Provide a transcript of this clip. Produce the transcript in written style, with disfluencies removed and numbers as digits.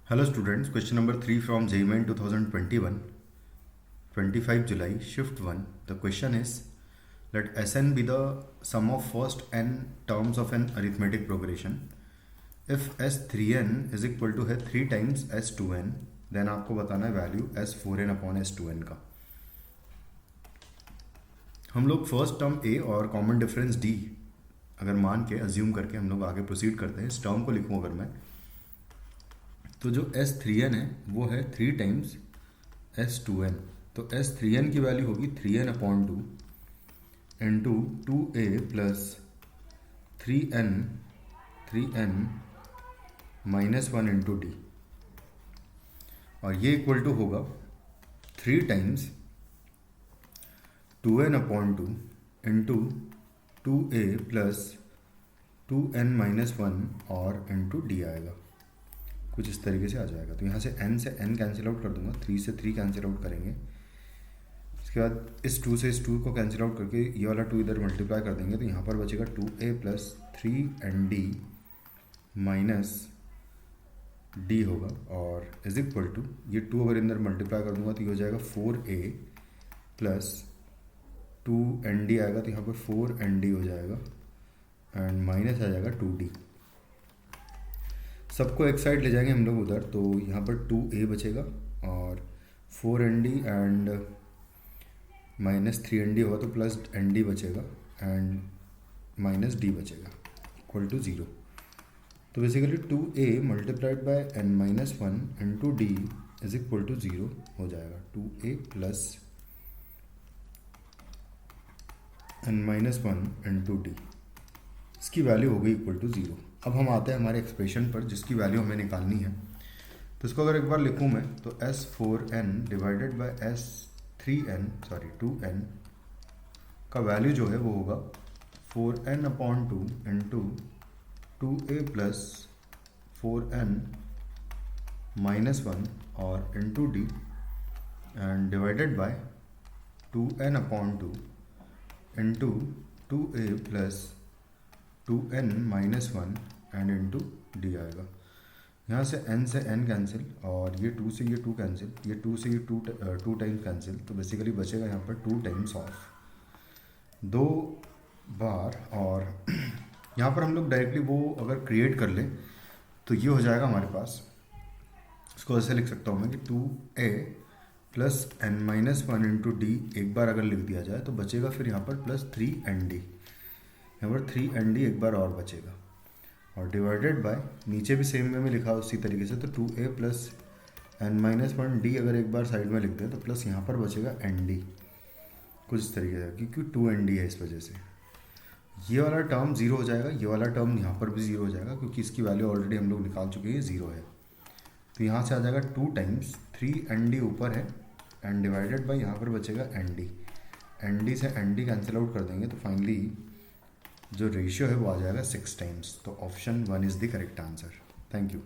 Hello students, question number 3 from JEE Main 2021, 25 July, shift 1. The question is, let Sn be the sum of first n terms of an arithmetic progression. If S3n is equal to है 3 times S2n, then आपको बताना है value S4n upon S2n का. हम लोग first term a और common difference d अगर मान के अज्यूम करके हम लोग आगे प्रोसीड करते हैं. इस टर्म को लिखूँ अगर मैं, तो जो S3n है वो है 3 टाइम्स S2n. तो S3n की वैल्यू होगी 3n upon 2 into 2a plus 3n minus 1 into D, और ये इक्वल टू होगा 3 times 2n upon 2 into 2a plus 2n minus 1 और इंटू डी आएगा. कुछ इस तरीके से आ जाएगा. तो यहाँ से n कैंसिल आउट कर दूंगा, 3 से 3 कैंसिल आउट करेंगे. इसके बाद इस 2 से इस 2 को कैंसिल आउट करके ये वाला 2 इधर मल्टीप्लाई कर देंगे. तो यहाँ पर बचेगा 2a plus 3nd minus D होगा, और इज इक्वल टू ये 2 अगर इधर मल्टीप्लाई कर दूंगा तो ये हो जाएगा 4a प्लस 2nd आएगा. तो यहाँ पर 4nd हो जाएगा एंड माइनस आ जाएगा 2d. सबको एक साइड ले जाएंगे हम लोग उधर, तो यहाँ पर 2a बचेगा और 4nd एंड माइनस 3nd होगा तो प्लस nd बचेगा एंड माइनस d बचेगा इक्वल टू 0. तो basically 2a multiplied by n minus 1 into D is equal to 0 हो जाएगा. 2a plus n minus 1 into D, इसकी वैल्यू हो गई इक्वल टू 0. अब हम आते हैं हमारे एक्सप्रेशन पर जिसकी वैल्यू हमें निकालनी है. तो इसको अगर एक बार लिखूँ मैं, तो S4n डिवाइडेड बाय S2n का वैल्यू जो है वो होगा 4n upon 2 into 2a plus 4n minus 1 और into D and divided by 2n upon 2 into 2a plus 2n minus 1 and into D आएगा. यहाँ से n से n कैंसिल, और ये 2 से ये 2 कैंसिल, ये 2 से ये 2 टाइम्स कैंसिल. तो बेसिकली बचेगा यहाँ पर 2 टाइम्स ऑफ 2 बार. और यहाँ पर हम लोग डायरेक्टली वो अगर क्रिएट कर ले तो ये हो जाएगा हमारे पास. इसको ऐसे लिख सकता हूँ मैं कि 2a plus n minus 1 into D एक बार अगर लिख दिया जाए तो बचेगा फिर यहाँ पर प्लस 3nd. यहाँ पर 3nd एक बार और बचेगा, और डिवाइडेड बाय नीचे भी सेम वे में लिखा उसी तरीके से. तो 2a plus n minus 1 D अगर एक बार साइड में लिख दें तो प्लस यहाँ पर बचेगा nd कुछ इस तरीके से, क्योंकि 2nd है. इस वजह से ये वाला टर्म 0 हो जाएगा, ये वाला टर्म यहाँ पर भी 0 हो जाएगा क्योंकि इसकी वैल्यू ऑलरेडी हम लोग निकाल चुके हैं, 0 है. तो यहाँ से आ जाएगा 2 टाइम्स 3nd ऊपर है एंड डिवाइडेड बाय यहाँ पर बचेगा nd से nd कैंसिल आउट कर देंगे तो फाइनली जो रेशियो है वो आ जाएगा 6 टाइम्स. तो option 1 is the correct answer. Thank you.